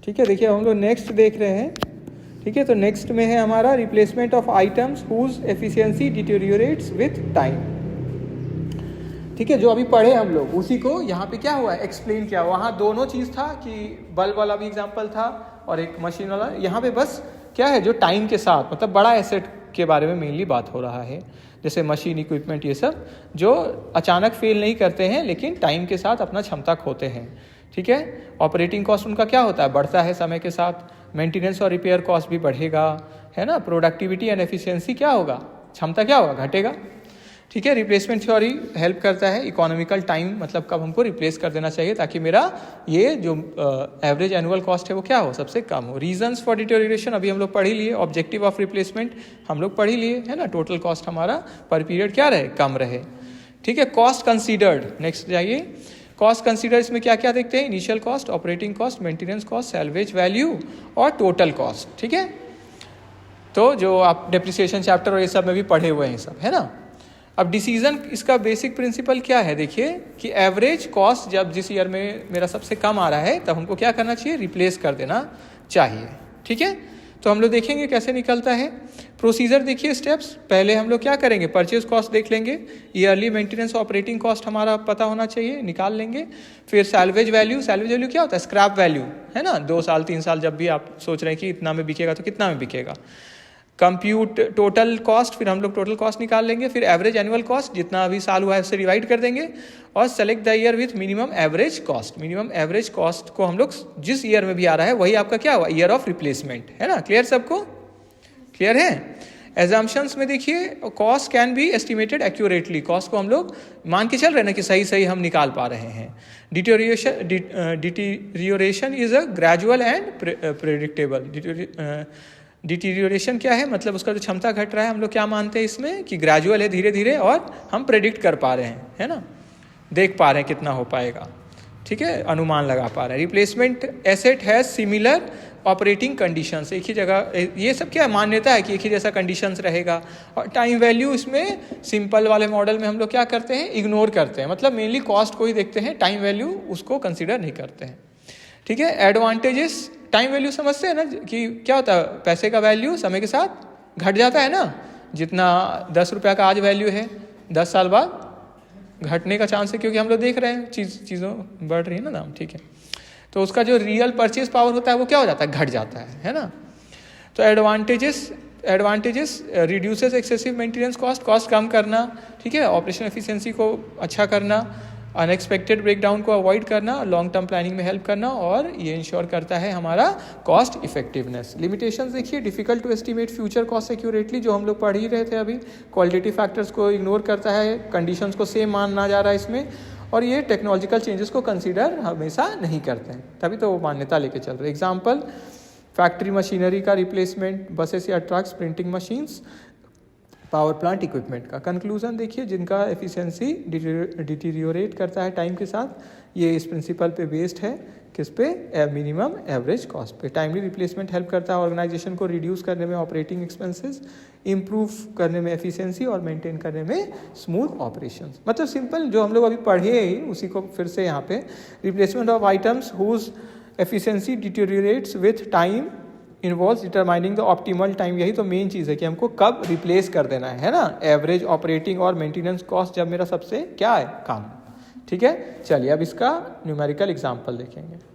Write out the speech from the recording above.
ठीक है, देखिए हम लोग नेक्स्ट देख रहे हैं। ठीक है, तो नेक्स्ट में है हमारा replacement of items whose efficiency deteriorates with time. ठीक है, जो अभी पढ़े हम लोग उसी को यहाँ पे क्या हुआ एक्सप्लेन किया। वहाँ दोनों चीज़ था कि बल्ब वाला भी एग्जाम्पल था और एक मशीन वाला। यहाँ पे बस क्या है, जो टाइम के साथ मतलब बड़ा एसेट के बारे में मेनली बात हो रहा है, जैसे मशीन इक्विपमेंट ये सब जो अचानक फेल नहीं करते हैं लेकिन टाइम के साथ अपना क्षमता खोते हैं। ठीक है, ऑपरेटिंग कॉस्ट उनका क्या होता है, बढ़ता है समय के साथ। मेंटेनेंस और रिपेयर कॉस्ट भी बढ़ेगा, है ना। प्रोडक्टिविटी एंड एफिशिएंसी क्या होगा, क्षमता क्या होगा, घटेगा। ठीक है, रिप्लेसमेंट थ्योरी हेल्प करता है इकोनॉमिकल टाइम, मतलब कब हमको रिप्लेस कर देना चाहिए ताकि मेरा ये जो एवरेज एनुअल कॉस्ट है वो क्या हो, सबसे कम हो। रीजंस फॉर डिटेरियोरेशन अभी हम लोग पढ़ ही लिए। ऑब्जेक्टिव ऑफ रिप्लेसमेंट हम लोग पढ़ ही लिए, है ना। टोटल कॉस्ट हमारा पर पीरियड क्या रहे, कम रहे। ठीक है, कॉस्ट कंसीडर्ड, नेक्स्ट जाइए। कॉस्ट कंसीडर इसमें क्या क्या देखते हैं, initial cost, operating cost, maintenance cost, salvage value और टोटल कॉस्ट। ठीक है, तो जो आप डेप्रिसिएशन चैप्टर और ये सब में भी पढ़े हुए हैं सब, है ना। अब डिसीजन इसका बेसिक प्रिंसिपल क्या है, देखिए कि एवरेज कॉस्ट जब जिस ईयर में मेरा सबसे कम आ रहा है तब हमको क्या करना चाहिए, रिप्लेस कर देना चाहिए। ठीक है, तो हम लोग देखेंगे कैसे निकलता है। प्रोसीजर देखिए, स्टेप्स। पहले हम लोग क्या करेंगे, परचेज कॉस्ट देख लेंगे, ईयरली मेंटेनेंस ऑपरेटिंग कॉस्ट हमारा पता होना चाहिए, निकाल लेंगे। फिर सैल्वेज वैल्यू, सैल्वेज वैल्यू क्या होता है, स्क्रैप वैल्यू, है ना। 2 साल 3 साल जब भी आप सोच रहे हैं कि इतना में बिकेगा तो कितना में बिकेगा। कंप्यूट टोटल कॉस्ट, फिर हम लोग टोटल कॉस्ट निकाल लेंगे। फिर एवरेज एनुअल कॉस्ट, जितना अभी साल हुआ है उससे डिवाइड कर देंगे। और select the year with minimum average cost. Minimum average cost को हम लोग जिस ईयर में भी आ रहा है वही आपका क्या हुआ, ईयर ऑफ रिप्लेसमेंट, है ना। क्लियर, सबको क्लियर है। एजम्पशंस में देखिए, cost can be estimated accurately. Cost को हम लोग मान के चल रहे हैं ना कि सही सही हम निकाल पा रहे हैं। Deterioration is a gradual and predictable. Deterioration क्या है, मतलब उसका जो क्षमता घट रहा है हम लोग क्या मानते हैं इसमें कि ग्रेजुअल है, धीरे धीरे, और हम प्रेडिक्ट कर पा रहे हैं, है ना, देख पा रहे हैं कितना हो पाएगा। ठीक है, अनुमान लगा पा रहे हैं। Replacement asset has similar operating conditions, एक ही जगह, ये सब क्या मान्यता है कि एक ही जैसा कंडीशंस रहेगा। और टाइम वैल्यू इसमें सिंपल वाले मॉडल में हम लोग क्या करते हैं, इग्नोर करते हैं, मतलब मेनली कॉस्ट को ही देखते हैं, टाइम वैल्यू उसको कंसिडर नहीं करते हैं। ठीक है, एडवांटेजेस, टाइम वैल्यू समझते हैं ना कि क्या होता है, पैसे का वैल्यू समय के साथ घट जाता है ना। जितना 10 रुपये का आज वैल्यू है 10 साल बाद घटने का चांस है, क्योंकि हम लोग देख रहे हैं चीज़ों बढ़ रही है ना दाम। ठीक है, तो उसका जो रियल परचेज पावर होता है वो क्या हो जाता है, घट जाता है ना। तो advantages reduces excessive maintenance cost, cost कम करना। ठीक है, ऑपरेशन एफिशिएंसी को अच्छा करना, अनएक्सपेक्टेड ब्रेकडाउन को अवॉइड करना, लॉन्ग टर्म प्लानिंग में हेल्प करना, और ये इंश्योर करता है हमारा कॉस्ट इफेक्टिवनेस। लिमिटेशंस देखिए, difficult to estimate future cost accurately, जो हम लोग पढ़ ही रहे थे अभी। क्वालिटेटिव फैक्टर्स को इग्नोर करता है, कंडीशंस को सेम मानना जा रहा है इसमें। और ये टेक्नोलॉजिकल चेंजेस को कंसीडर हमेशा नहीं करते हैं, तभी तो वो मान्यता लेके चल रहे। एग्जाम्पल, फैक्ट्री मशीनरी का रिप्लेसमेंट, बसेस या trucks, printing machines, power plant equipment का। कंक्लूजन देखिए, जिनका एफिशिएंसी डिटीरियोरेट करता है टाइम के साथ, ये इस प्रिंसिपल पे बेस्ड है, किस पे, मिनिमम एवरेज कॉस्ट पे। टाइमली रिप्लेसमेंट हेल्प करता है ऑर्गेनाइजेशन को रिड्यूस करने में ऑपरेटिंग एक्सपेंसेस, इम्प्रूव करने में एफिशिएंसी और मेंटेन करने में स्मूथ ऑपरेशंस। मतलब सिंपल जो हम लोग अभी पढ़े ही उसी को फिर से यहाँ पे, replacement of items whose efficiency deteriorates with time involve determining the optimal time. यही तो मेन चीज़ है कि हमको कब रिप्लेस कर देना है ना। एवरेज ऑपरेटिंग और मेंटेनेंस कॉस्ट जब मेरा सबसे क्या है, कम। ठीक है, चलिए अब इसका न्यूमेरिकल एग्जांपल देखेंगे।